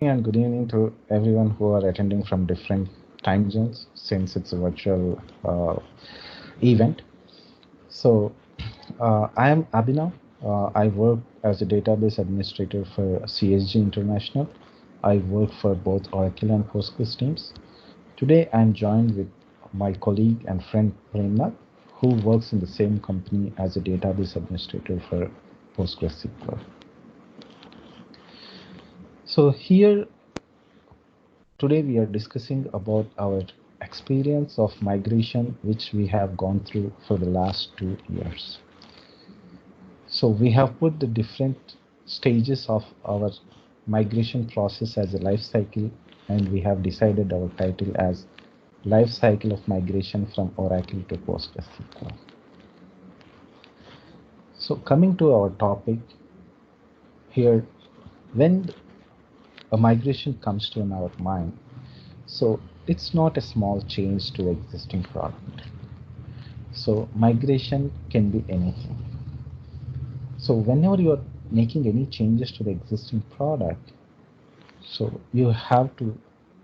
And good evening to everyone who are attending from different time zones since it's a virtual event. So I am Abhinav. I work as a database administrator for CSG International. I work for both Oracle and Postgres teams. Today I'm joined with my colleague and friend Premnath, who works in the same company as a database administrator for PostgreSQL. So here today we are discussing about our experience of migration which we have gone through for the last 2 years. So we have put the different stages of our migration process as a life cycle, and we have decided our title as Life Cycle of Migration from Oracle to PostgreSQL. So coming to our topic here, when a migration comes to our mind, so it's not a small change to existing product. So migration can be anything. So whenever you are making any changes to the existing product, so you have to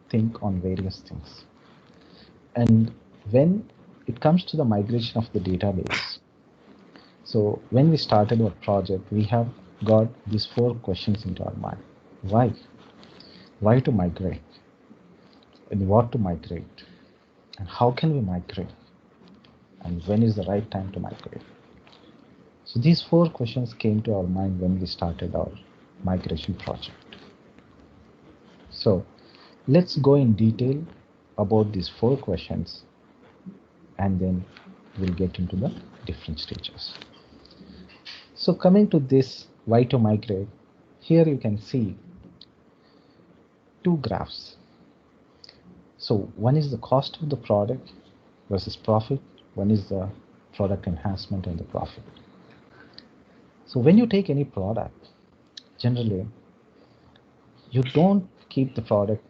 think on various things. And when it comes to the migration of the database, so when we started our project, we have got these 4 questions into our mind. Why? Why to migrate? And what to migrate? And how can we migrate? And when is the right time to migrate? So these 4 questions came to our mind when we started our migration project. So let's go in detail about these 4 questions, and then we'll get into the different stages. So coming to this why to migrate, here you can see 2 graphs. So one is the cost of the product versus profit. One is the product enhancement and the profit. So when you take any product, generally you don't keep the product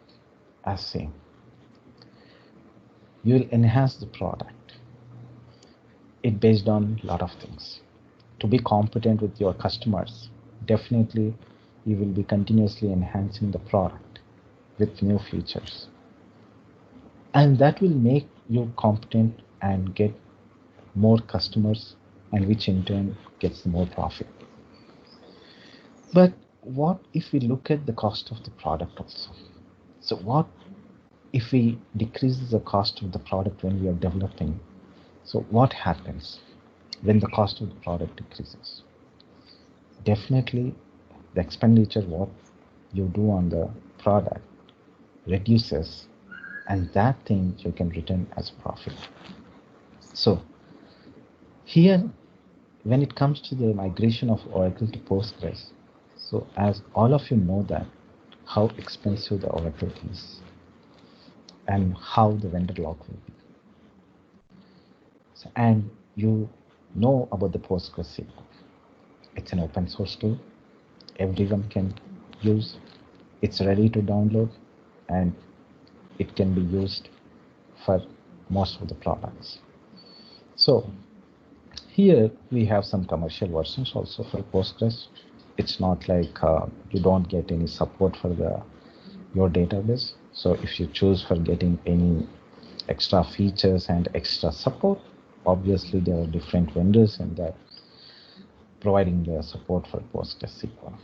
as same. You will enhance the product. It based on a lot of things. To be competent with your customers, definitely you will be continuously enhancing the product with new features. And that will make you competent and get more customers, and which in turn gets more profit. But what if we look at the cost of the product also? So what if we decrease the cost of the product when we are developing? So what happens when the cost of the product decreases? Definitely the expenditure what you do on the product reduces, and that thing you can return as profit. So here, when it comes to the migration of Oracle to Postgres, so as all of you know that how expensive the Oracle is and how the vendor lock will be. So, and you know about the PostgreSQL. It's an open source tool. Everyone can use. It's ready to download, and it can be used for most of the products. So here we have some commercial versions also for Postgres. It's not like you don't get any support for your database. So if you choose for getting any extra features and extra support, obviously there are different vendors and that providing the support for PostgreSQL.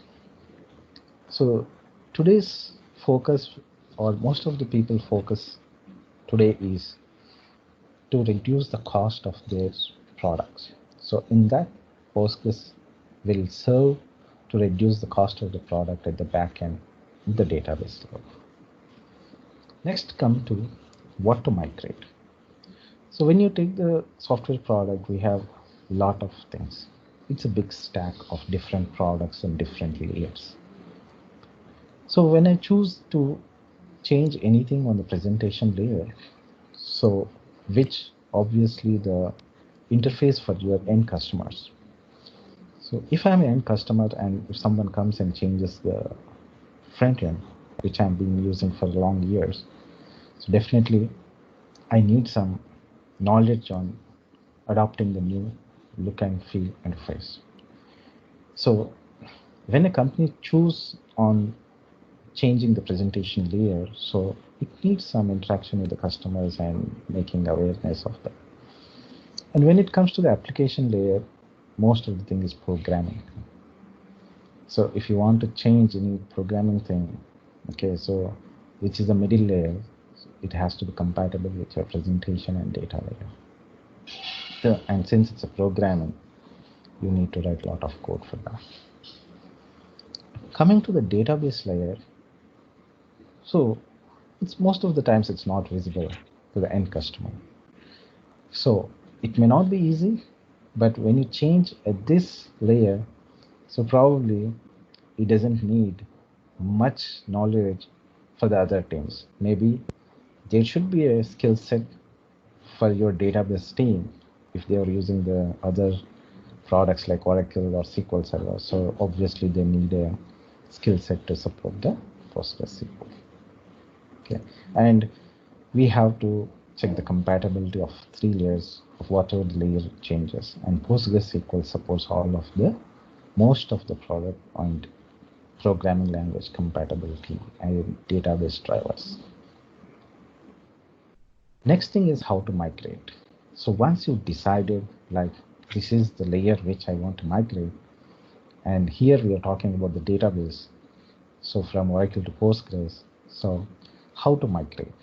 So today's focus, or most of the people focus today, is to reduce the cost of their products. So in that, Postgres will serve to reduce the cost of the product at the back end, the database level. Next, come to what to migrate. So when you take the software product, we have a lot of things. It's a big stack of different products and different layers. So when I choose to change anything on the presentation layer, so which obviously the interface for your end customers. So if I'm an end customer and if someone comes and changes the front end, which I've been using for long years, so definitely I need some knowledge on adopting the new look and feel interface. So when a company choose on changing the presentation layer. So it needs some interaction with the customers and making awareness of that. And when it comes to the application layer, most of the thing is programming. So if you want to change any programming thing, okay, so which is the middle layer, it has to be compatible with your presentation and data layer. And since it's a programming, you need to write a lot of code for that. Coming to the database layer, so it's most of the times it's not visible to the end customer. So it may not be easy, but when you change at this layer, so probably it doesn't need much knowledge for the other teams. Maybe there should be a skill set for your database team if they are using the other products like Oracle or SQL Server. So obviously they need a skill set to support the PostgreSQL. Okay, and we have to check the compatibility of 3 layers of whatever the layer changes. And PostgreSQL supports all of the most of the product and programming language compatibility and database drivers. Next thing is how to migrate. So once you decided like this is the layer which I want to migrate, and here we are talking about the database, so from Oracle to Postgres. So how to migrate?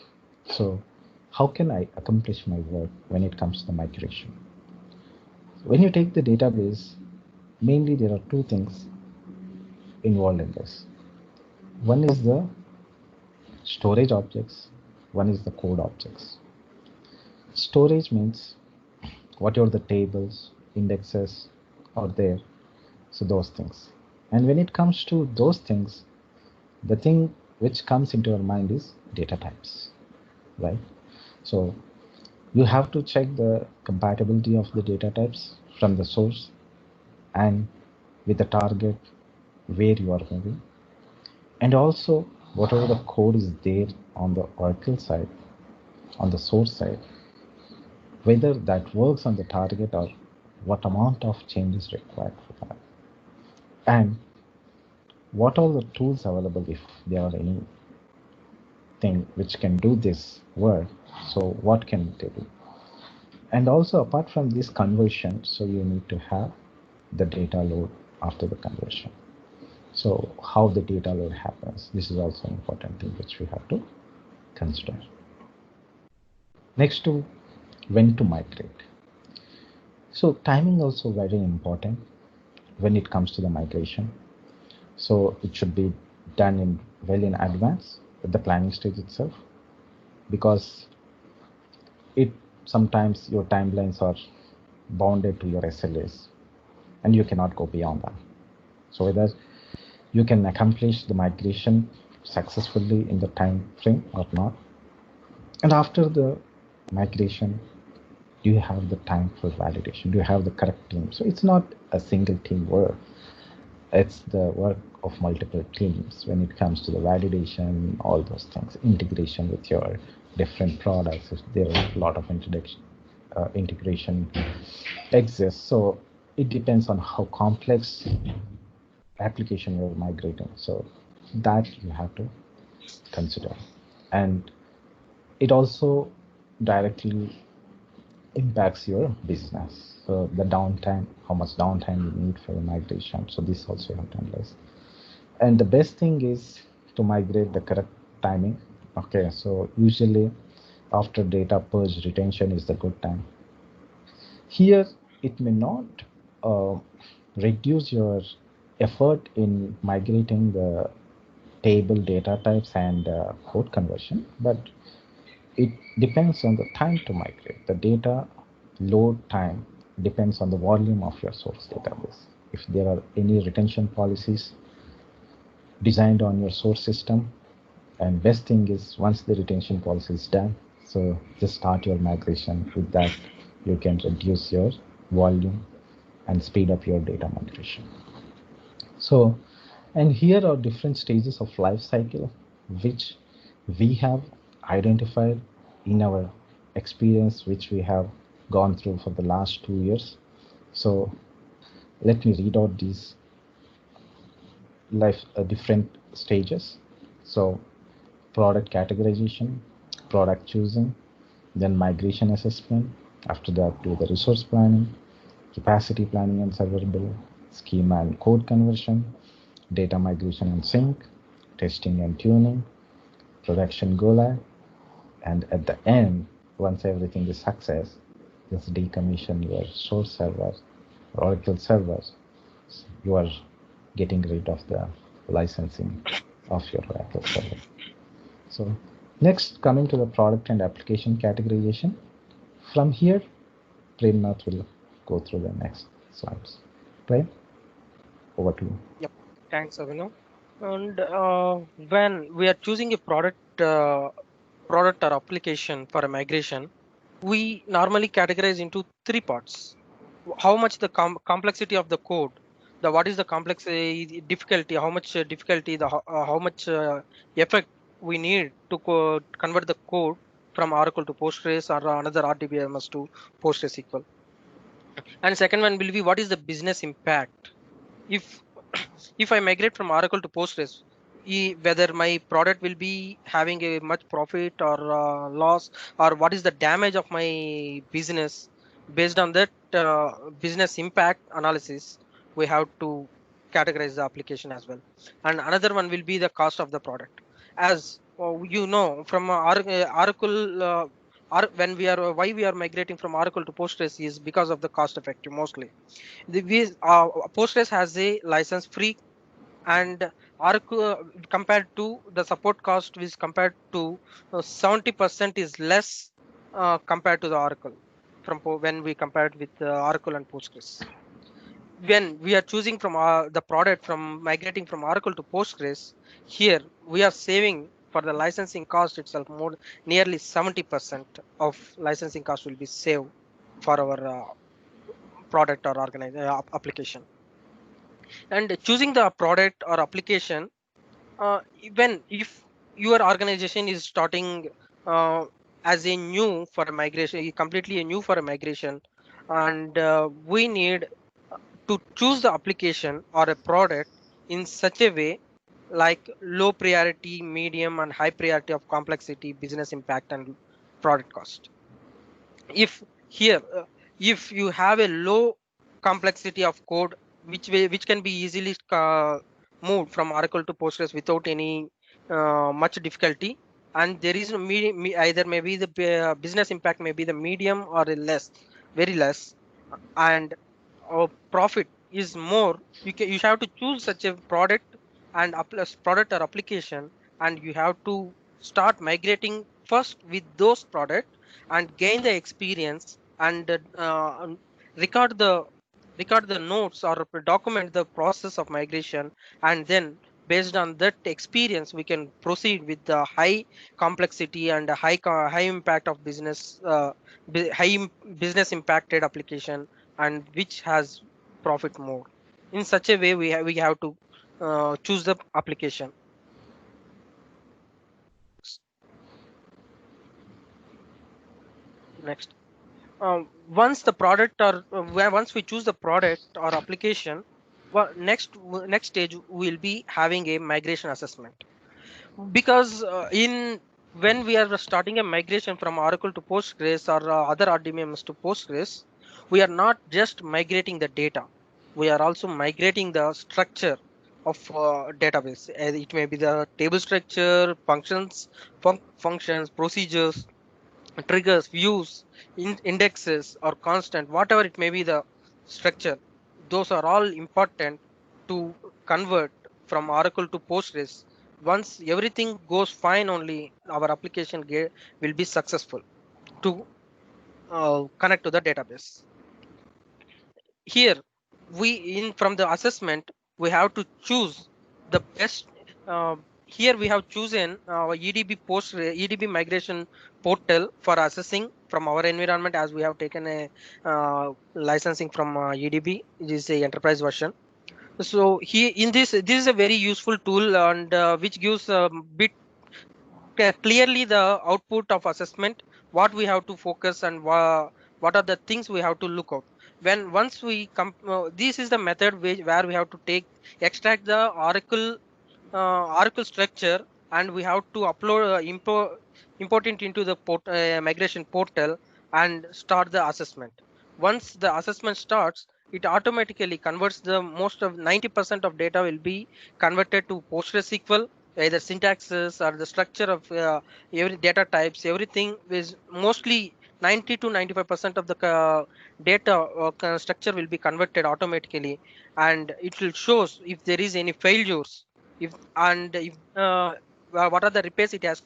So how can I accomplish my work when it comes to the migration? When you take the database, mainly there are 2 things involved in this. One is the storage objects, one is the code objects. Storage means whatever the tables, indexes are there, so those things. And when it comes to those things, the thing which comes into your mind is data types, right? So you have to check the compatibility of the data types from the source and with the target where you are moving. And also whatever the code is there on the Oracle side, on the source side, whether that works on the target or what amount of change is required for that. And what are the tools available if there are anything which can do this work. So what can they do? And also apart from this conversion, so you need to have the data load after the conversion. So how the data load happens, this is also an important thing which we have to consider. Next to when to migrate. So timing also very important when it comes to the migration. So it should be done well in advance at the planning stage itself, because sometimes your timelines are bounded to your SLAs and you cannot go beyond that. So whether you can accomplish the migration successfully in the time frame or not. And after the migration, do you have the time for validation? Do you have the correct team? So it's not a single team work. It's the work of multiple teams when it comes to the validation, all those things, integration with your different products. There are a lot of integration exists. So it depends on how complex application you're migrating. So that you have to consider. And it also directly impacts your business. So the downtime, how much downtime you need for the migration. So this also you have to analyze. And the best thing is to migrate the correct timing. Okay, so usually after data purge, retention is the good time. Here it may not reduce your effort in migrating the table data types and code conversion, but it depends on the time to migrate. The data load time depends on the volume of your source database. If there are any retention policies designed on your source system, and best thing is once the retention policy is done, so just start your migration. With that, you can reduce your volume and speed up your data migration. So, and here are different stages of life cycle which we have identified in our experience, which we have gone through for the last 2 years. So let me read out these different stages. So product categorization, product choosing, then migration assessment. After that, do the resource planning, capacity planning and serverable, schema and code conversion, data migration and sync, testing and tuning, production go live, and at the end, once everything is success, just decommission your source server, Oracle servers. You are getting rid of the licensing of your Oracle server. So next, coming to the product and application categorization. From here, Premnath will go through the next slides. Prem, over to you. Yep. Thanks, Abhinav. And when we are choosing a product or application for a migration, we normally categorize into three parts. How much the complexity of the code, the what is the complex difficulty, how much difficulty, how much effect we need to convert the code from Oracle to Postgres or another RDBMS to PostgreSQL. And second one will be what is the business impact. If if I migrate from Oracle to Postgres, whether my product will be having a much profit or loss, or what is the damage of my business. Based on that business impact analysis, we have to categorize the application as well. And another one will be the cost of the product. As you know, from Oracle, when we are why we are migrating from Oracle to Postgres is because of the cost effective mostly. Postgres has a license free, and Oracle compared to the support cost is compared to 70% is less compared to the Oracle when we compared with Oracle and Postgres. When we are choosing from the product from migrating from Oracle to Postgres, here we are saving for the licensing cost itself nearly 70% of licensing cost will be saved for our product or application. And choosing the product or application, if your organization is starting as a new for a migration, completely a new for a migration, and we need to choose the application or a product in such a way like low priority, medium and high priority of complexity, business impact and product cost. If here if you have a low complexity of code which can be easily moved from Oracle to Postgres without any much difficulty, and there is either maybe the business impact may be the medium or a less, very less, and profit is more, you have to choose such a product and product or application, and you have to start migrating first with those products and gain the experience, and record the notes or document the process of migration, and then based on that experience we can proceed with the high complexity and high impact of business business impacted application, and which has profit more. In such a way we have to choose the application. Next, once the product or once we choose the product or application, next stage will be having a migration assessment. Because when we are starting a migration from Oracle to Postgres or other RDBMS to Postgres, we are not just migrating the data, we are also migrating the structure of database. It may be the table structure, functions, procedures, triggers, views, indexes or constant, whatever it may be the structure. Those are all important to convert from Oracle to Postgres. Once everything goes fine, only our application will be successful to connect to the database. Here from the assessment we have to choose the best. Here we have chosen our EDB migration portal for assessing from our environment, as we have taken a licensing from EDB, which is a enterprise version. So here in this is a very useful tool, and which gives a bit clearly the output of assessment, what we have to focus and what are the things we have to look out. Once we come, this is the method where we have to extract the Oracle structure and we have to upload import it into the migration portal and start the assessment. Once the assessment starts, it automatically converts the most of 90% of data will be converted to PostgreSQL, either syntaxes or the structure of every data types. Everything is mostly 90 to 95% of the data structure will be converted automatically, and it will shows if there is any failures, if and if what are the repairs it has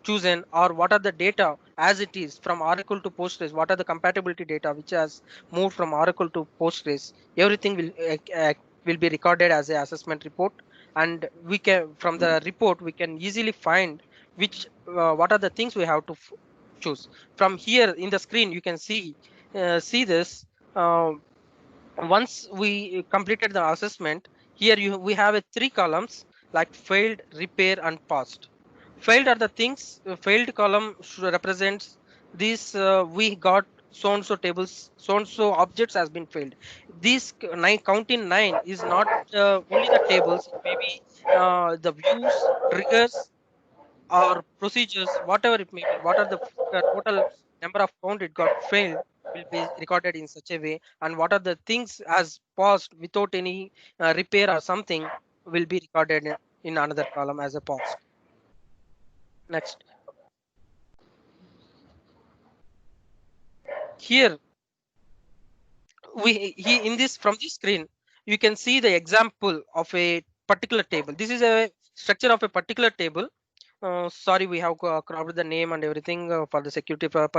chosen, or what are the data as it is from Oracle to Postgres, what are the compatibility data which has moved from Oracle to Postgres. Everything will be recorded as a assessment report, and we can, from the report, we can easily find which what are the things we have to choose. From here in the screen you can see this. Once we completed the assessment, here we have a 3 columns like failed, repair, and passed. Failed are the things. Failed column represents this. We got so and so tables, so and so objects has been failed. This counting 9 is not only the tables. It may be the views, triggers, or procedures, whatever it may be. What are the total number of count it got failed will be recorded in such a way, and what are the things as paused without any repair or something will be recorded in another column as a paused. Next, here in this, from this screen you can see the example of a particular table. This is a structure of a particular table. Sorry, we have cropped the name and everything for the security for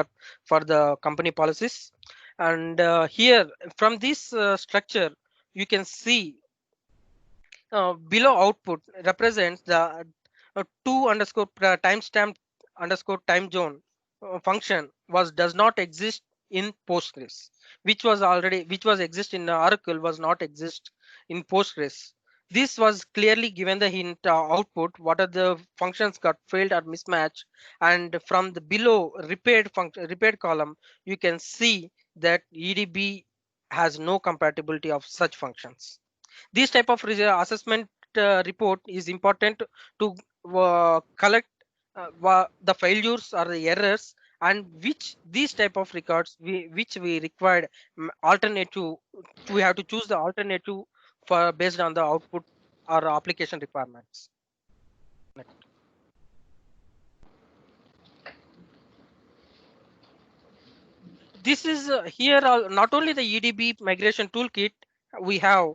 the company policies. And here from this structure, you can see below output represents the two underscore timestamp underscore time zone function does not exist in Postgres, which was exist in Oracle was not exist in Postgres. This was clearly given the hint output what are the functions got failed or mismatched, and from the below repaired column you can see that EDB has no compatibility of such functions. This type of assessment report is important to collect the failures or the errors, and which these type of records which we required alternative. We have to choose the alternative for based on the output or application requirements. Next. This is here not only the EDB migration toolkit we have.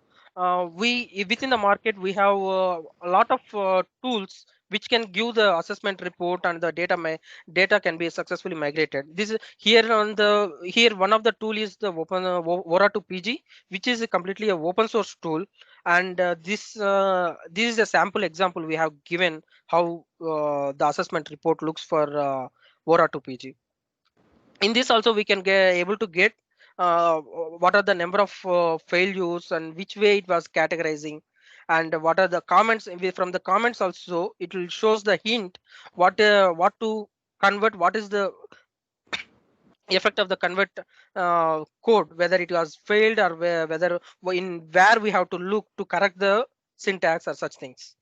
We within the market we have a lot of tools which can give the assessment report, and the data can be successfully migrated. This is here on the here one of the tool is the open Vora2 PG, which is completely a open source tool, and this is a sample example we have given how the assessment report looks for Vora2 PG. In this also we can get able to get what are the number of failures and which way it was categorizing, and what are the comments. From the comments also it will shows the hint what to convert, what is the effect of the convert code, whether it was failed or whether where we have to look to correct the syntax or such things.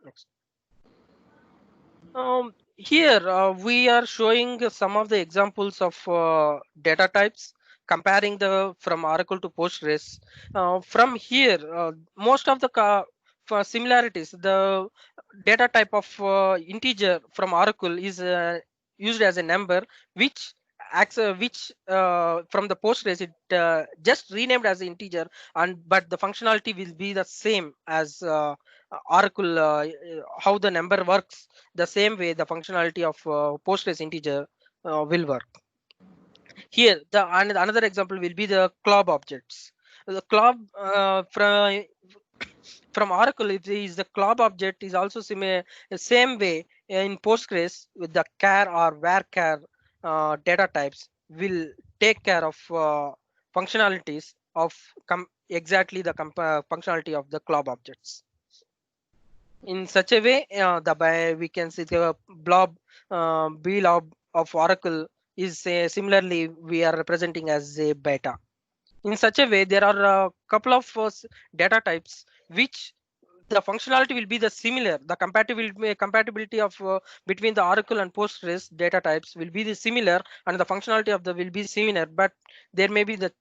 Next. Here we are showing some of the examples of data types comparing the from Oracle to Postgres. From here, most of the for similarities, the data type of integer from Oracle is used as a number, which acts which from the Postgres it just renamed as integer, and but the functionality will be the same as Oracle. How the number works, the same way the functionality of Postgres integer will work. Here, another example will be the club objects. The club from Oracle, it is the club object is also similar, the same way in Postgres with the char or varchar data types will take care of functionalities of exactly the functionality of the club objects. In such a way, we can see the blob blob of Oracle is similarly we are representing as a beta. In such a way, there are a couple of data types which the functionality will be the similar. The compatibility of between the Oracle and Postgres data types will be the similar, and the functionality of the will be similar, but there may be the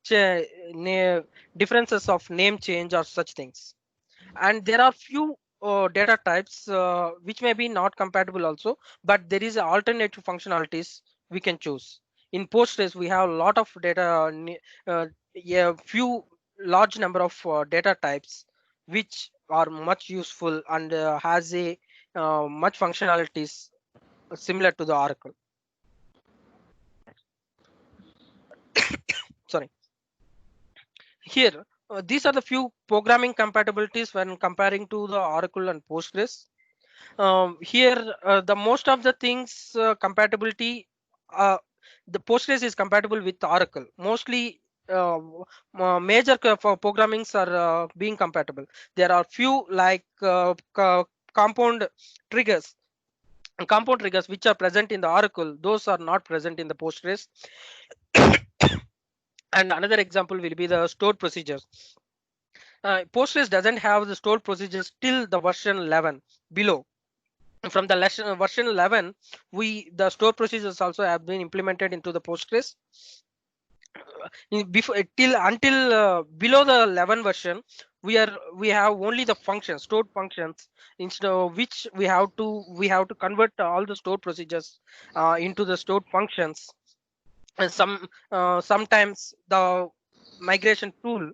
differences of name change or such things. And there are few data types which may be not compatible also, but there is alternative functionalities we can choose. In Postgres we have a lot of data, yeah, few large number of data types which are much useful and has a much functionalities similar to the Oracle. Sorry. Here, these are the few programming compatibilities when comparing to the Oracle and Postgres. Here, the most of the things compatibility, the Postgres is compatible with Oracle. Mostly, major for programmings are being compatible. There are few like compound triggers. Compound triggers which are present in the Oracle, those are not present in the Postgres. And another example will be the stored procedures. Postgres doesn't have the stored procedures till the version 11 below. From the version 11, the store procedures also have been implemented into the Postgres. Before until below the 11 version, we have only the functions, stored functions, instead of which we have to convert all the stored procedures into the stored functions. And sometimes the migration tool,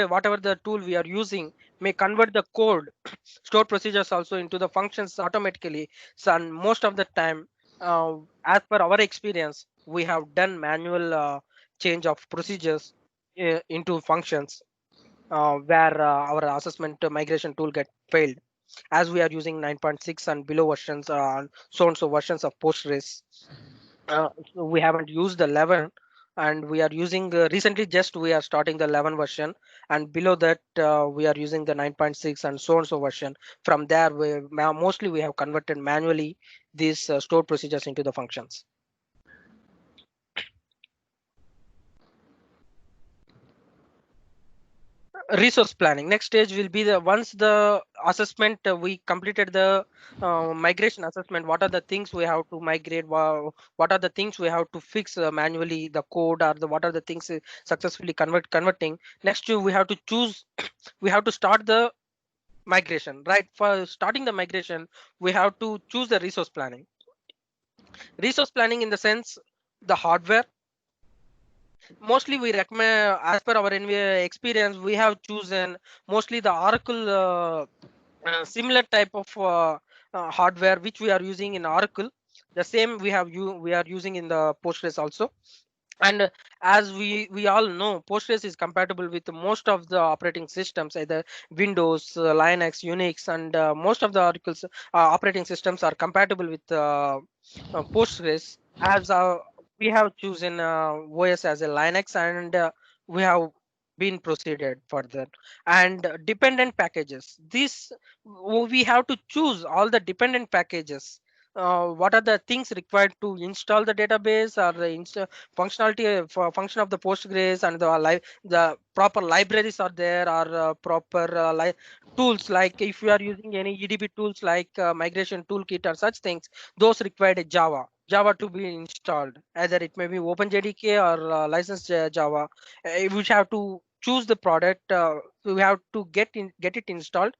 whatever the tool we are using, may convert the code stored procedures also into the functions automatically. So, and most of the time, as per our experience, we have done manual change of procedures into functions where our assessment migration tool get failed, as we are using 9.6 and below versions, so and so versions of Postgres. So we haven't used the 11, and we are using recently just we are starting the 11 version, and below that we are using the 9.6 and so version. From there mostly we have converted manually these stored procedures into the functions. Resource planning. Next stage will be the once the assessment we completed the migration assessment. What are the things we have to migrate? What are the things we have to fix manually, the code, or what are the things successfully converting? Next, we have to choose. We have to start the migration. Right, for starting the migration, we have to choose the resource planning. Resource planning in the sense the hardware. Mostly we recommend, as per our experience, we have chosen mostly the Oracle similar type of hardware which we are using in Oracle. The same we are using in the Postgres also. And as we all know, Postgres is compatible with most of the operating systems, either Windows, Linux, Unix, and most of the Oracle's operating systems are compatible with Postgres. As we have chosen OS as a Linux, and we have been proceeded further. And dependent packages. This we have to choose all the dependent packages. What are the things required to install the database, or the functionality for function of the Postgres, and the proper libraries are there, or proper tools, like if you are using any EDB tools like migration toolkit or such things, those required a Java to be installed. Either it may be OpenJDK or licensed Java. We have to choose the product. We have to get it installed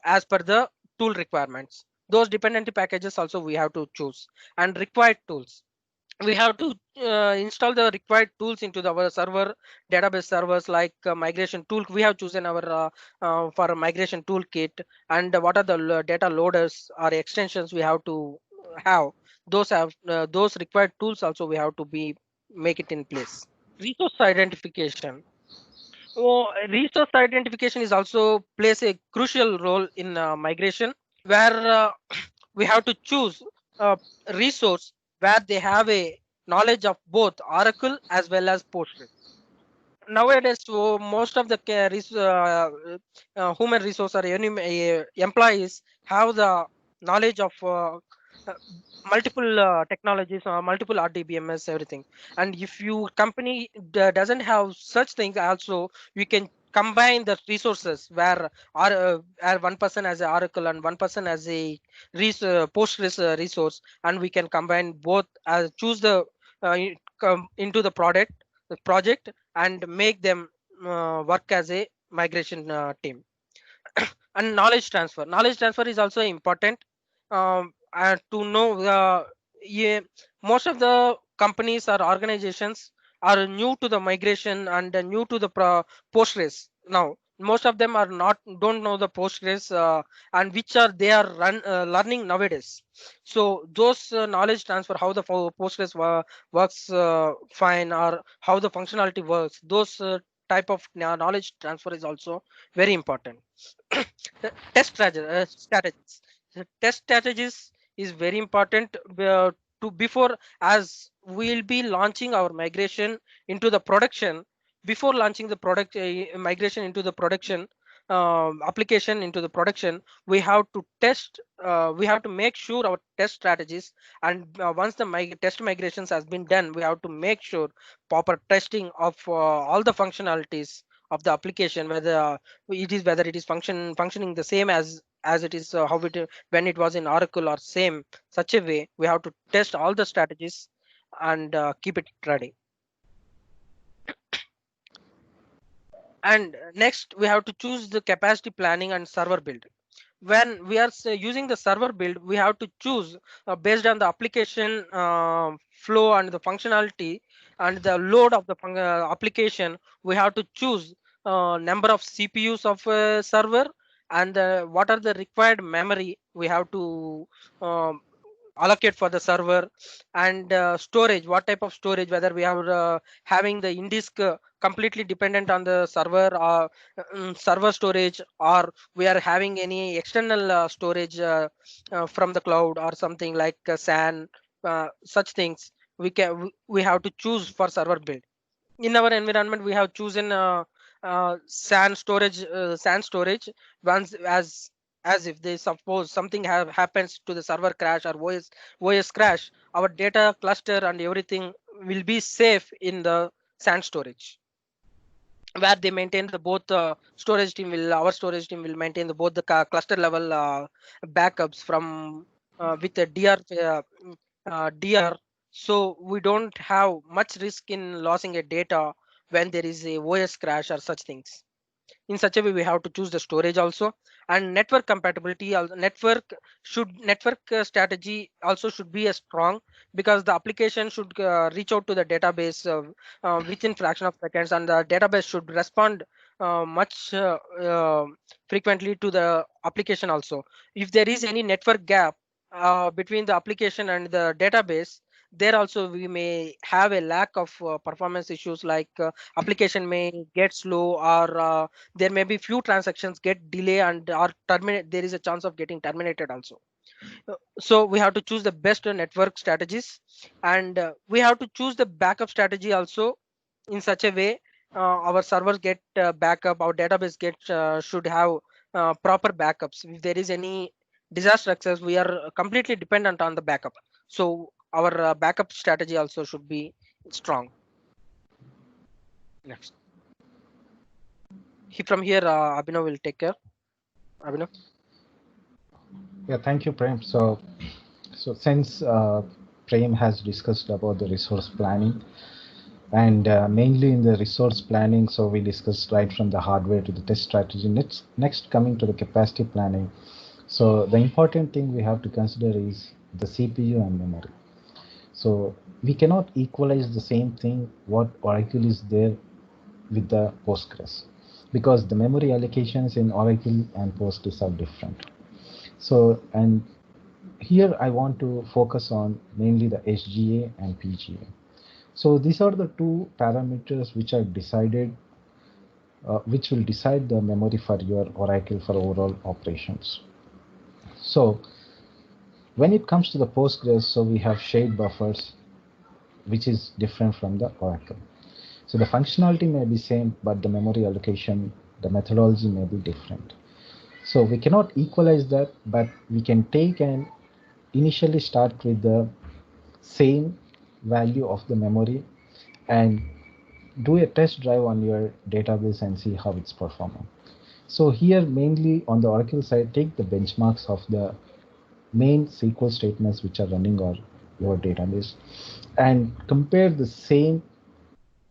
as per the tool requirements. Those dependency packages also we have to choose, and required tools. We have to install the required tools into our server, database servers, like migration tool. We have chosen our for migration toolkit, and what are the data loaders or extensions we have to have. Those required tools also we have to make it in place. Resource identification. Resource identification is also plays a crucial role in migration, where we have to choose a resource where they have a knowledge of both Oracle as well as Postgres. Nowadays, so most of the human resource or any employees have the knowledge of uh, multiple technologies or multiple RDBMS, everything. And if you company doesn't have such things, also you can combine the resources where one person has a Oracle and one person has a Postgres resource, and we can combine both, choose the into the project and make them work as a migration team. And knowledge transfer is also important, to know yeah, most of the companies or organizations are new to the migration and new to the Postgres. Now most of them are not, don't know the Postgres, and which are they are learning nowadays. So those knowledge transfer, how the Postgres works fine, or how the functionality works, those type of knowledge transfer is also very important. Strategies. The test strategies is very important, to before, as we'll be launching our migration into the production. Before launching the product migration into the production, application into the production, we have to test. We have to make sure our test strategies, and once the test migrations has been done, we have to make sure proper testing of all the functionalities of the application, whether it is functioning the same as it is, how it when it was in Oracle, or same. Such a way we have to test all the strategies and keep it ready. And next we have to choose the capacity planning and server build. When we are using the server build, we have to choose based on the application flow and the functionality and the load of the application. We have to choose number of CPUs of server, and what are the required memory we have to um, allocate for the server, and storage, what type of storage, whether we are having the in disk completely dependent on the server, server storage, or we are having any external storage from the cloud, or something like SAN, such things. We have to choose for server build. In our environment we have chosen SAN storage. Once, as if they suppose something happens to the server crash or OS crash, our data cluster and everything will be safe in the SAN storage, where they maintain the both storage team will our storage team will maintain the both the cluster level backups from with the DR, so we don't have much risk in losing a data when there is a OS crash or such things. In such a way we have to choose the storage also. And network compatibility, network strategy also should be a strong, because the application should reach out to the database within fraction of seconds, and the database should respond much frequently to the application also. If there is any network gap between the application and the database, there also we may have a lack of performance issues, like application may get slow, or there may be few transactions get delay and or terminate, there is a chance of getting terminated also. So we have to choose the best network strategies, and we have to choose the backup strategy also, in such a way our servers get backup, our database get should have proper backups. If there is any disaster access, we are completely dependent on the backup, so our backup strategy also should be strong. Next. From here, Abhinav will take care. Abhinav. Yeah, thank you, Prem. So since Prem has discussed about the resource planning, and mainly in the resource planning, so we discussed right from the hardware to the test strategy. Next coming to the capacity planning. So the important thing we have to consider is the CPU and memory. So we cannot equalize the same thing what Oracle is there with the Postgres, because the memory allocations in Oracle and Postgres are different. So, and here I want to focus on mainly the SGA and PGA. So these are the two parameters which are decided, which will decide the memory for your Oracle for overall operations. So when it comes to the Postgres, so we have shared buffers, which is different from the Oracle. So the functionality may be same, but the memory allocation, the methodology may be different. So we cannot equalize that, but we can take and initially start with the same value of the memory, and do a test drive on your database and see how it's performing. So here mainly on the Oracle side, take the benchmarks of the main SQL statements which are running on your database and compare the same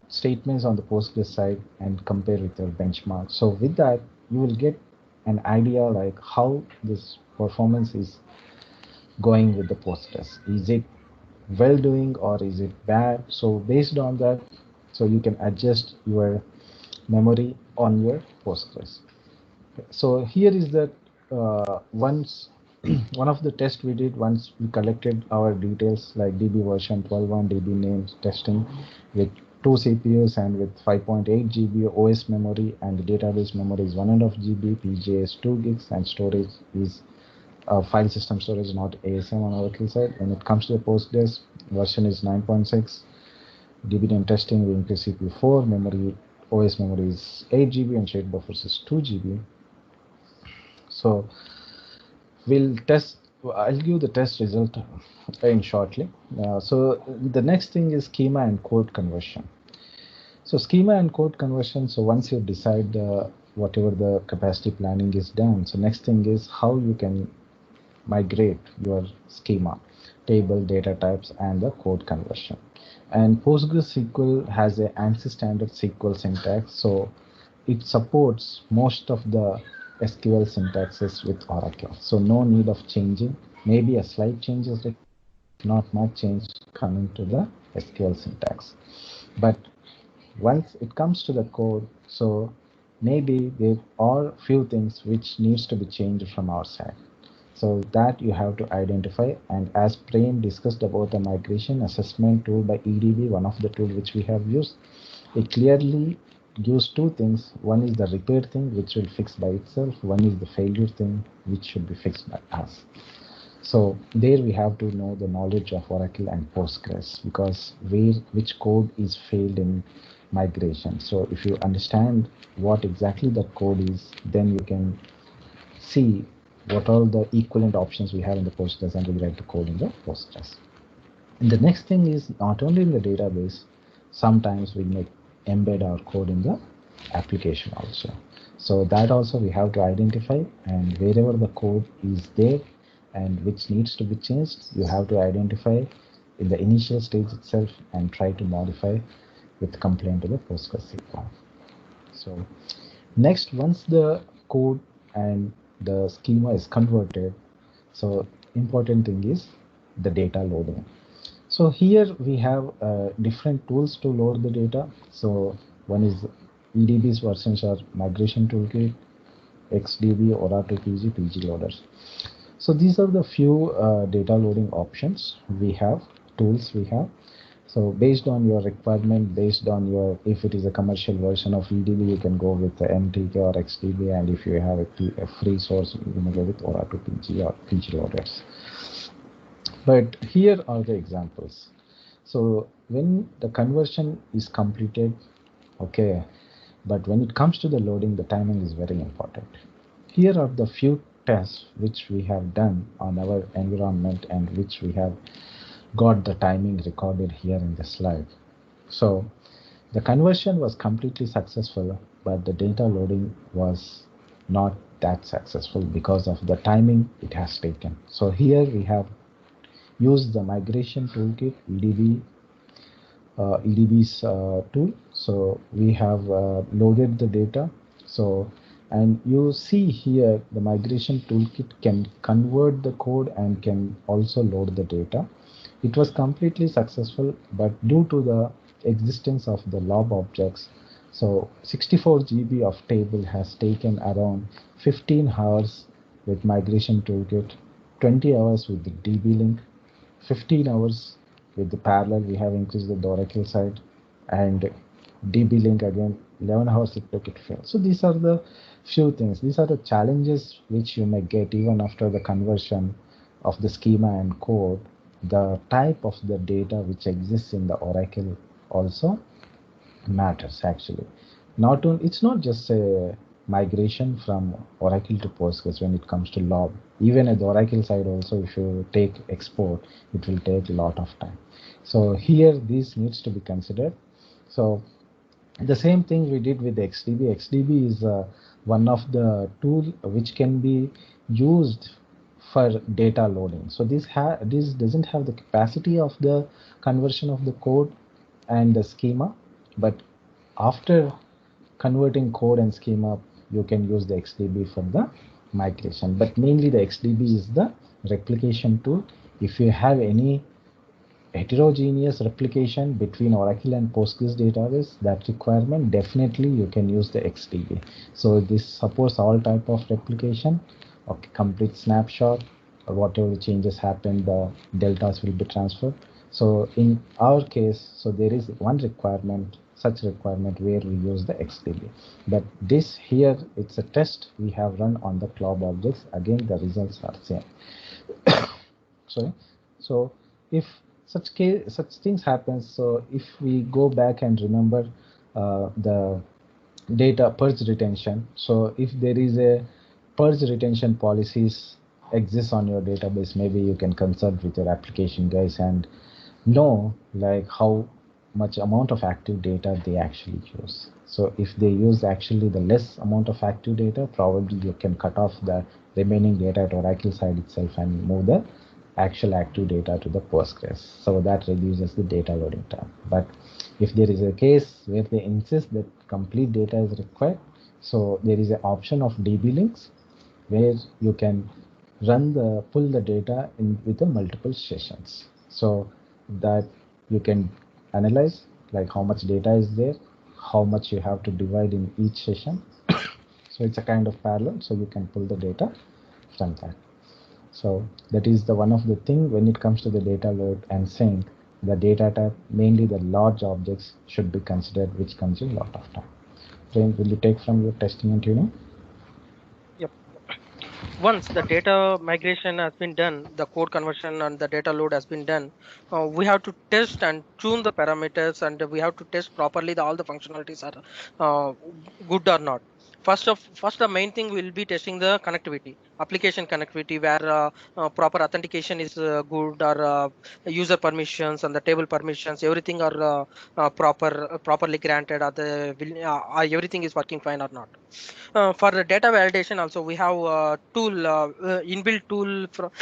statements on the Postgres side and compare with your benchmark. So with that, you will get an idea like how this performance is going with the Postgres. Is it well doing or is it bad? So based on that, so you can adjust your memory on your Postgres. So here is that once one of the tests we did, once we collected our details like DB version 12.1, DB names testing with 2 CPUs and with 5.8 GB OS memory, and the database memory is 1.5 GB, PGA is 2 gigs, and storage is file system storage, not ASM on Oracle side. When it comes to the Postgres, version is 9.6. DB name testing, we increase CPU 4, memory, OS memory is 8 GB, and shared buffers is 2 GB. So we'll test. I'll give the test result in shortly. So the next thing is schema and code conversion. So schema and code conversion. So once you decide whatever the capacity planning is done, so next thing is how you can migrate your schema, table, data types, and the code conversion. And PostgreSQL has a ANSI standard SQL syntax, so it supports most of the SQL syntaxes with Oracle. So no need of changing. Maybe a slight change is required, not much change coming to the SQL syntax. But once it comes to the code, so maybe there are few things which needs to be changed from our side. So that you have to identify. And as Prem discussed about the migration assessment tool by EDB, one of the tools which we have used, it clearly gives two things. One is the repair thing, which will fix by itself. One is the failure thing, which should be fixed by us. So there we have to know the knowledge of Oracle and Postgres, because which code is failed in migration. So if you understand what exactly the code is, then you can see what all the equivalent options we have in the Postgres and rewrite the code in the Postgres. And the next thing is not only in the database, sometimes we may embed our code in the application also. So that also we have to identify, and wherever the code is there and which needs to be changed, you have to identify in the initial stage itself and try to modify with complaint to the PostgreSQL. So next, once the code and the schema is converted, so important thing is the data loading. So here we have different tools to load the data. So one is EDB's versions are Migration Toolkit, XDB, Oracle PG, PG loaders. So these are the few data loading options we have, tools we have. So based on your requirement, based on your, if it is a commercial version of EDB, you can go with the MTK or XDB, and if you have a free source, you can go with Oracle PG or PG loaders. But here are the examples. So when the conversion is completed, okay, but when it comes to the loading, the timing is very important. Here are the few tests which we have done on our environment and which we have got the timing recorded here in the slide. So the conversion was completely successful, but the data loading was not that successful because of the timing it has taken. So here we have used the migration toolkit, EDB's tool. So we have loaded the data. So, and you see here the migration toolkit can convert the code and can also load the data. It was completely successful, but due to the existence of the lob objects, so 64 GB of table has taken around 15 hours with migration toolkit, 20 hours with the DB link, 15 hours with the parallel. We have increased the Oracle side, and DB link again 11 hours it took it fail. So these are the few things. These are the challenges which you may get even after the conversion of the schema and code. The type of the data which exists in the Oracle also matters actually. Not only, it's not just a migration from Oracle to Postgres when it comes to log. Even at the Oracle side also, if you take export, it will take a lot of time. So here this needs to be considered. So The same thing we did with XDB. XDB is one of the tool which can be used for data loading. So this doesn't have the capacity of the conversion of the code and the schema, but after converting code and schema, you can use the XDB for the migration. But mainly the XDB is the replication tool. If you have any heterogeneous replication between Oracle and Postgres database, that requirement, definitely you can use the XDB. So this supports all type of replication, okay, complete snapshot, or whatever changes happen, the deltas will be transferred. So in our case, so there is one requirement, such requirement where we use the XDB. But this here, it's a test we have run on the cloud objects. Again, the results are same. Sorry. So if such things happen, so if we go back and remember the data purge retention, so if there is a purge retention policies exists on your database, maybe you can consult with your application guys and know like how much amount of active data they actually use. So if they use actually the less amount of active data, probably you can cut off the remaining data at Oracle side itself and move the actual active data to the Postgres. So that reduces the data loading time. But if there is a case where they insist that complete data is required, so there is an option of DB links where you can pull the data in with the multiple sessions, so that you can analyze like how much data is there, how much you have to divide in each session. So it's a kind of parallel, so you can pull the data from that. So that is the one of the thing when it comes to the data load and sync, the data type, mainly the large objects should be considered, which consume a lot of time. Then will you take from your testing and tuning? Yep. Once the data migration has been done, the code conversion and the data load has been done, we have to test and tune the parameters, and we have to test properly all the functionalities are good or not. First, the main thing will be testing the connectivity, application connectivity, where proper authentication is good, or user permissions and the table permissions, everything are properly granted, or everything is working fine or not. For the data validation also, we have a tool, inbuilt tool from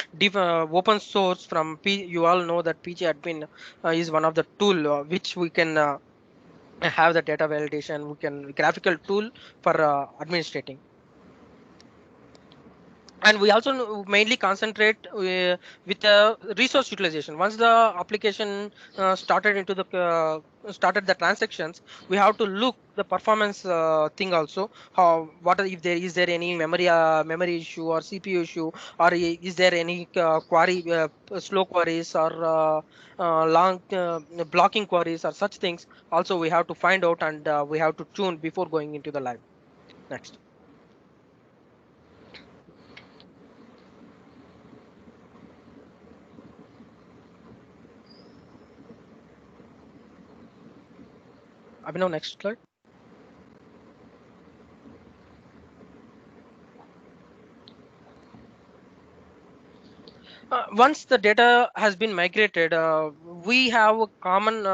open source from you all know that PG admin is one of the tool which we can have the data validation. We can graphical tool for administrating. And we also mainly concentrate with the resource utilization. Once the application started the transactions, we have to look the performance thing also. What if there is there any memory issue or CPU issue, or is there any query slow queries, or long blocking queries, or such things. Also, we have to find out, and we have to tune before going into the live. Next. Abhinav, next slide. Once the data has been migrated, we have a common,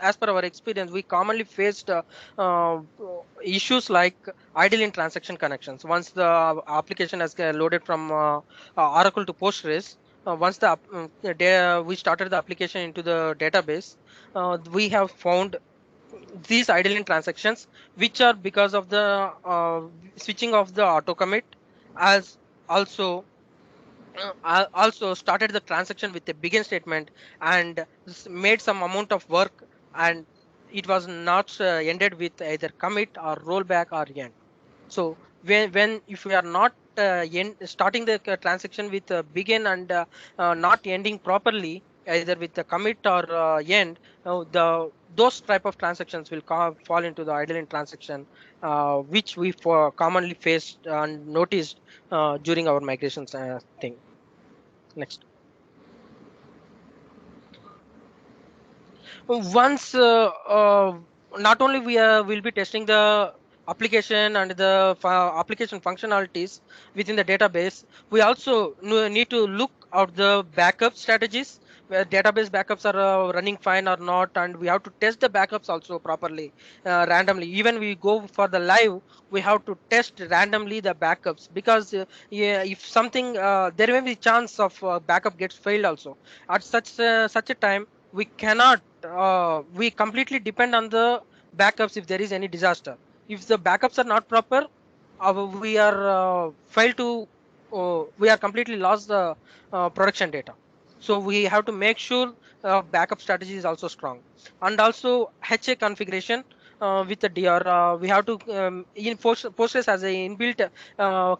as per our experience, we commonly faced uh, issues like idle in transaction connections. Once the application has loaded from Oracle to Postgres, once we started the application into the database, we have found these idling transactions, which are because of the switching of the auto commit, as also also started the transaction with a begin statement, and made some amount of work, and it was not ended with either commit or rollback or end. So when if we are not starting the transaction with begin, and not ending properly either with the commit or end, those type of transactions will fall into the idling transaction, which we commonly faced and noticed during our migrations thing. Next. Once not only we will be testing the application and the application functionalities within the database, we also need to look out the backup strategies, where database backups are running fine or not, and we have to test the backups also properly, randomly. Even we go for the live, we have to test randomly the backups, because yeah, if something there may be chance of backup gets failed also. At such a time, we cannot we completely depend on the backups if there is any disaster. If the backups are not proper, we are failed to we are completely lost the production data. So we have to make sure backup strategy is also strong. And also HA configuration with the DR, we have to Postgres has a inbuilt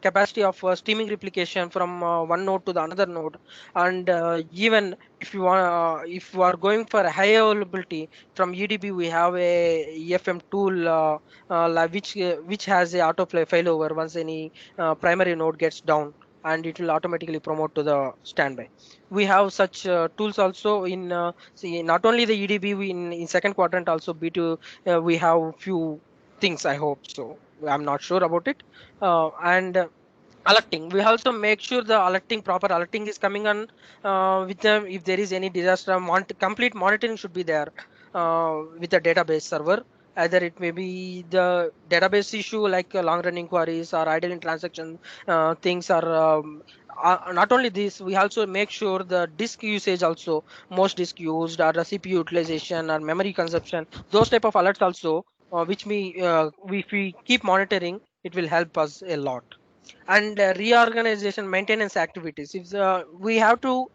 capacity of streaming replication from one node to the another node. And even if you are going for a high availability, from EDB we have a EFM tool which has a autoplay failover once any primary node gets down, and it will automatically promote to the standby. We have such tools also in see, not only the EDB, in second quadrant also B2, we have few things, I hope so. I'm not sure about it. And alerting, we also make sure the proper alerting is coming on with them. If there is any disaster, complete monitoring should be there with the database server. Either it may be the database issue like long running queries or idling transaction things are not only this, we also make sure the disk usage also, most disk used, or the CPU utilization or memory consumption, those type of alerts also, which if we keep monitoring, it will help us a lot. And reorganization maintenance activities, if we have to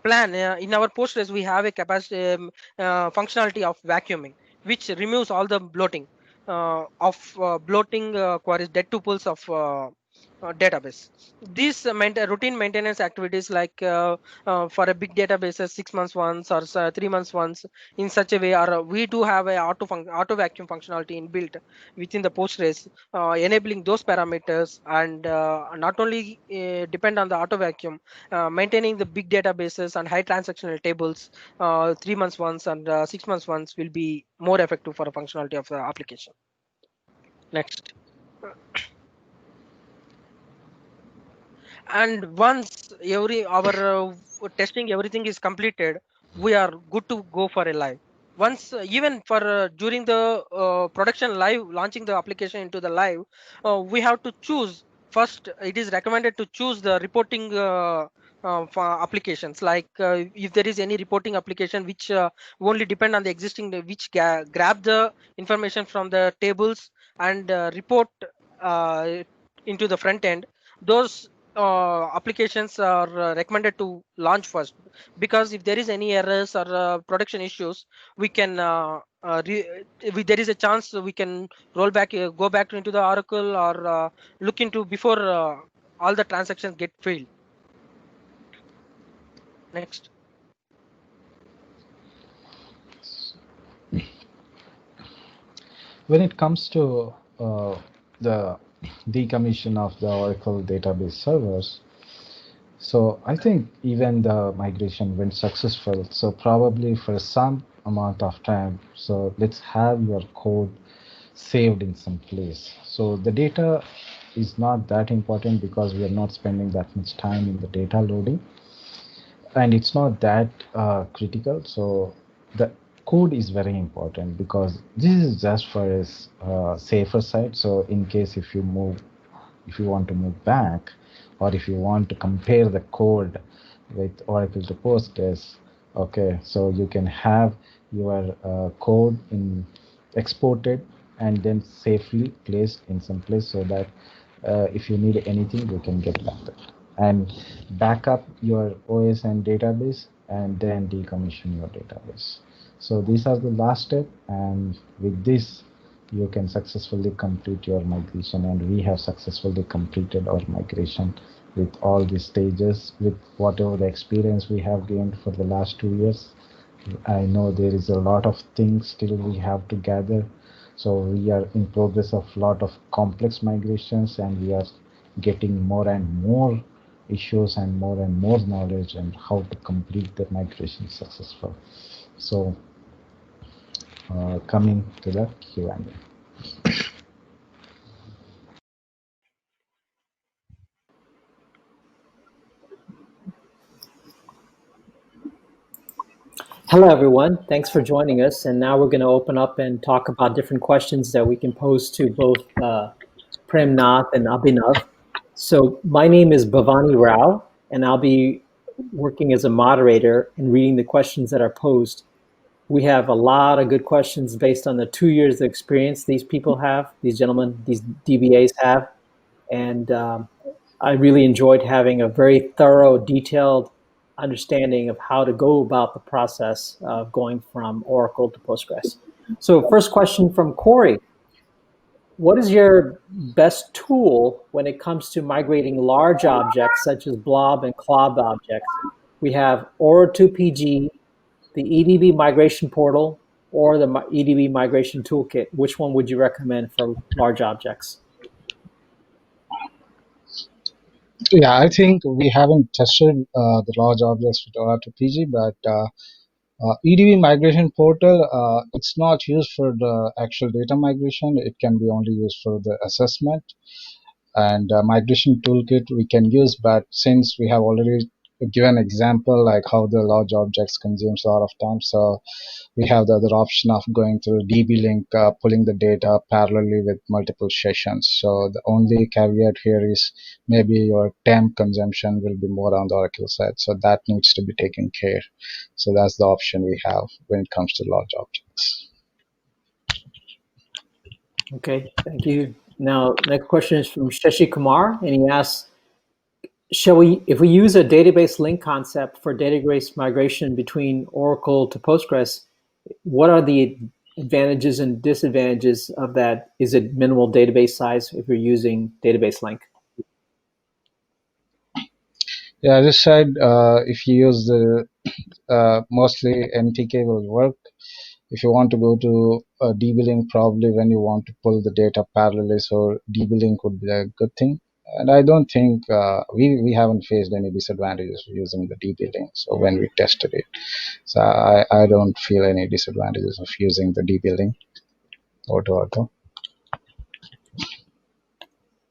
plan in our Postgres, we have a capacity functionality of vacuuming, which removes all the bloating queries, dead tuples of database. These routine maintenance activities, like for a big database, 6 months once or 3 months once, in such a way, or we do have a auto vacuum functionality inbuilt within the Postgres, enabling those parameters. And not only depend on the auto vacuum, maintaining the big databases and high transactional tables 3 months once and 6 months once will be more effective for a functionality of the application. Next. And once our testing everything is completed, we are good to go for a live. Once even for during the production live, launching the application into the live, we have to choose first. It is recommended to choose the reporting for applications, like if there is any reporting application which only depend on the existing, which grab the information from the tables and report uh, into the front end. Those applications are recommended to launch first, because if there is any errors or production issues, we can if there is a chance we can go back into the Oracle, or look into before all the transactions get failed. Next. When it comes to the decommission of the Oracle database servers, so I think even the migration went successful. So probably for some amount of time, so let's have your code saved in some place. So the data is not that important because we are not spending that much time in the data loading, and it's not that critical. So the code is very important because this is just for a safer side. So in case if you want to move back, or if you want to compare the code with Oracle to Postgres, okay, so you can have your code in exported and then safely placed in some place, so that if you need anything, you can get back that and back up your OS and database, and then decommission your database. So these are the last step, and with this you can successfully complete your migration. And we have successfully completed our migration with all these stages, with whatever the experience we have gained for the last 2 years. I know there is a lot of things still we have to gather. So we are in progress of lot of complex migrations, and we are getting more and more issues and more knowledge and how to complete the migration successful. So coming to the Q&A. Hello, everyone. Thanks for joining us. And now we're going to open up and talk about different questions that we can pose to both Prem Nath and Abhinav. So my name is Bhavani Rao, and I'll be working as a moderator and reading the questions that are posed. We have a lot of good questions based on the 2 years of experience these people have, these gentlemen, these DBAs have. And I really enjoyed having a very thorough, detailed understanding of how to go about the process of going from Oracle to Postgres. So first question from Corey. What is your best tool when it comes to migrating large objects such as blob and clob objects? We have Oro2PG, the EDB Migration Portal, or the EDB Migration Toolkit. Which one would you recommend for large objects? Yeah, I think we haven't tested the large objects with R2PG, but EDB Migration Portal, it's not used for the actual data migration. It can be only used for the assessment. And migration toolkit we can use, but since we have already given example like how the large objects consumes a lot of time, so we have the other option of going through DB link, pulling the data parallelly with multiple sessions. So the only caveat here is maybe your temp consumption will be more on the Oracle side, so that needs to be taken care. So that's the option we have when it comes to large objects. Okay, thank you. Now, next question is from Shashi Kumar, and he asks, if we use a database link concept for database migration between Oracle to Postgres, what are the advantages and disadvantages of that? Is it minimal database size if you're using database link? Yeah, as I said, if you use the mostly MTK will work. If you want to go to DB link, probably when you want to pull the data parallelly, so DB link would be a good thing. And I don't think we haven't faced any disadvantages using the DB link. So when we tested it, so I don't feel any disadvantages of using the DB link auto.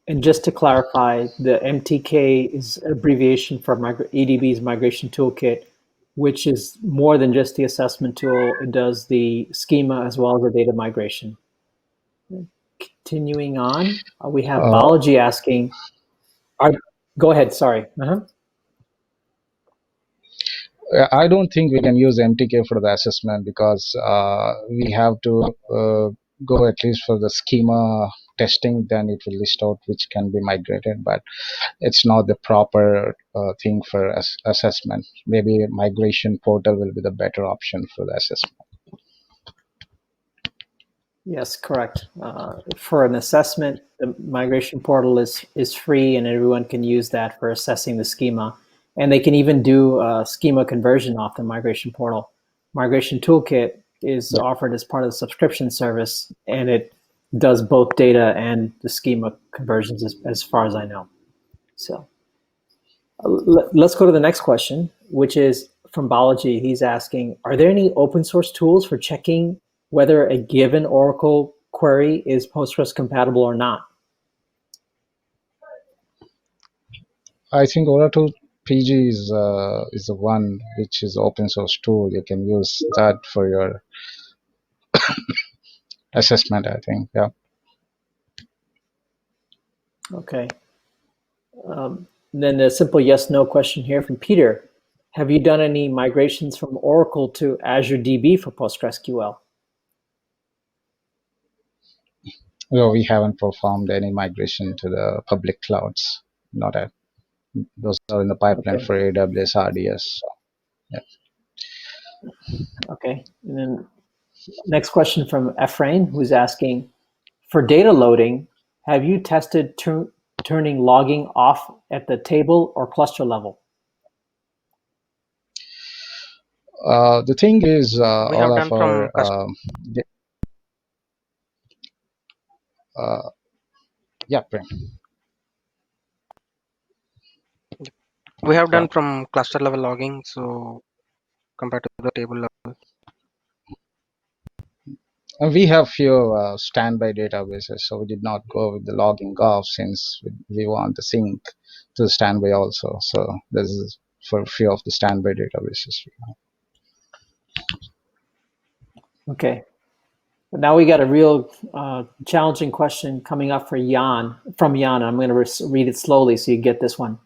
And just to clarify, the MTK is abbreviation for EDB's Migration Toolkit, which is more than just the assessment tool. It does the schema as well as the data migration. Continuing on, we have Balaji asking, go ahead, sorry. I don't think we can use MTK for the assessment because we have to go at least for the schema testing, then it will list out which can be migrated, but it's not the proper thing for assessment. Maybe migration portal will be the better option for the assessment. Yes, correct. For an assessment, the migration portal is free and everyone can use that for assessing the schema. And they can even do schema conversion off the migration portal. Migration Toolkit is offered as part of the subscription service, and it does both data and the schema conversions as far as I know. So let's go to the next question, which is from Balaji. He's asking, are there any open source tools for checking whether a given Oracle query is Postgres compatible or not? I think Oracle PG is the one which is open source tool. You can use that for your assessment, I think. Yeah. Okay. Then a simple yes/no question here from Peter. Have you done any migrations from Oracle to Azure DB for PostgreSQL? No, we haven't performed any migration to the public clouds. Not at those are in the pipeline for AWS RDS. So, yeah. Okay. And then next question from Ephraim, who's asking, for data loading, have you tested turning logging off at the table or cluster level? The thing is, We all have of done our yeah, Prem. We have done from cluster level logging, so compared to the table level. And we have few standby databases, so we did not go with the logging off since we want the sync to the standby also. So this is for few of the standby databases we have. Okay. But now we got a real challenging question coming up for Jan, from Jan. I'm going to read it slowly so you get this one.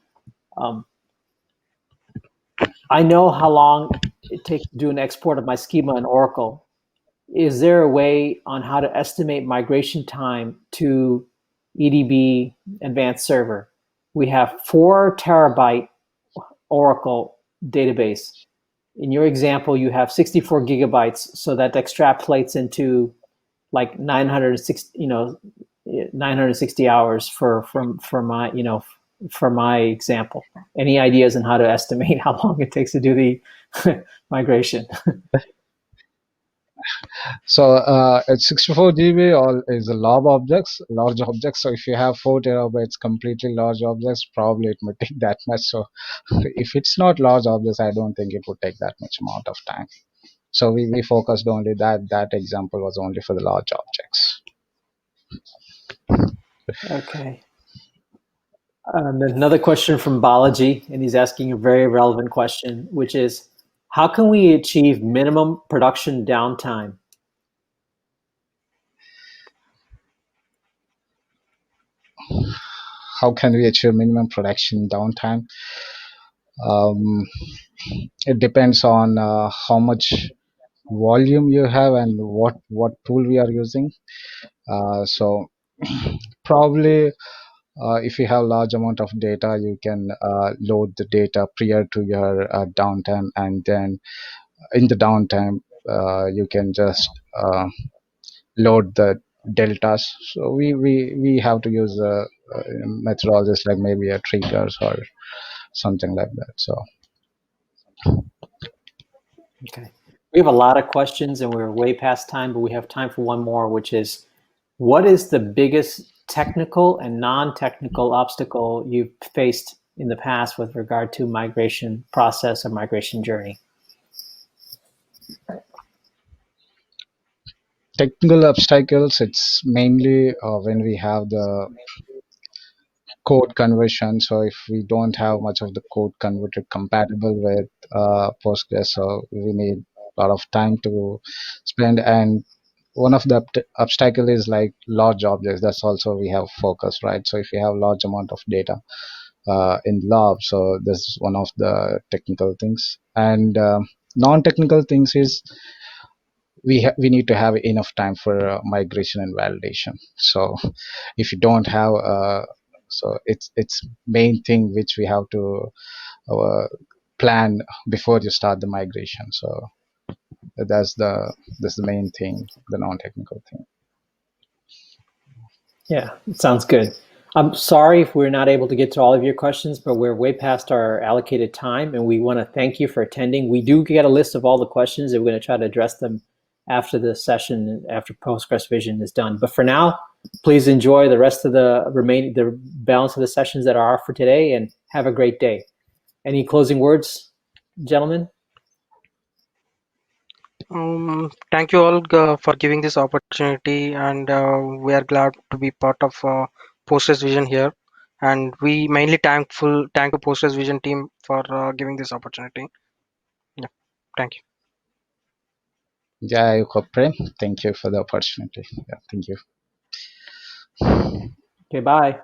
I know how long it takes to do an export of my schema in Oracle. Is there a way on how to estimate migration time to EDB Advanced Server? We have 4 terabyte Oracle database. In your example, you have 64 gigabytes, so that extrapolates into like 960, 960 hours for my example. Any ideas on how to estimate how long it takes to do the migration? So it's 64 GB all is a large objects. So if you have 4 terabytes completely large objects, probably it might take that much. So if it's not large objects, I don't think it would take that much amount of time. So we focused only that example was only for the large objects. Okay. Another question from Balaji, and he's asking a very relevant question, which is, how can we achieve minimum production downtime? How can we achieve minimum production downtime? It depends on how much volume you have and what tool we are using. So probably if you have large amount of data, you can load the data prior to your downtime, and then in the downtime you can just load the deltas. So we have to use methodologies like maybe a triggers or something like that. So Okay. We have a lot of questions and we're way past time, but we have time for one more, which is, what is the biggest technical and non-technical obstacle you've faced in the past with regard to migration process or migration journey? technical obstacles, it's mainly when we have the code conversion. So if we don't have much of the code converted compatible with Postgres, so we need a lot of time to spend. And one of the obstacle is like large objects. That's also we have focus, right? So if you have large amount of data in lab, so this is one of the technical things. And non-technical things is we need to have enough time for migration and validation. So if you don't have so it's main thing which we have to plan before you start the migration. So that's the main thing, the non-technical thing. Yeah, it sounds good. I'm sorry if we're not able to get to all of your questions, but we're way past our allocated time, and we want to thank you for attending. We do get a list of all the questions, and we're going to try to address them after the session, after Postgres Vision is done. But for now, please enjoy the rest of the balance of the sessions that are for today, and have a great day. Any closing words, gentlemen? Thank you all for giving this opportunity, and we are glad to be part of Postgres Vision here. And we mainly thank the Postgres Vision team for giving this opportunity. Yeah, thank you. Yeah, Prem, thank you for the opportunity. Yeah, thank you. Okay, bye.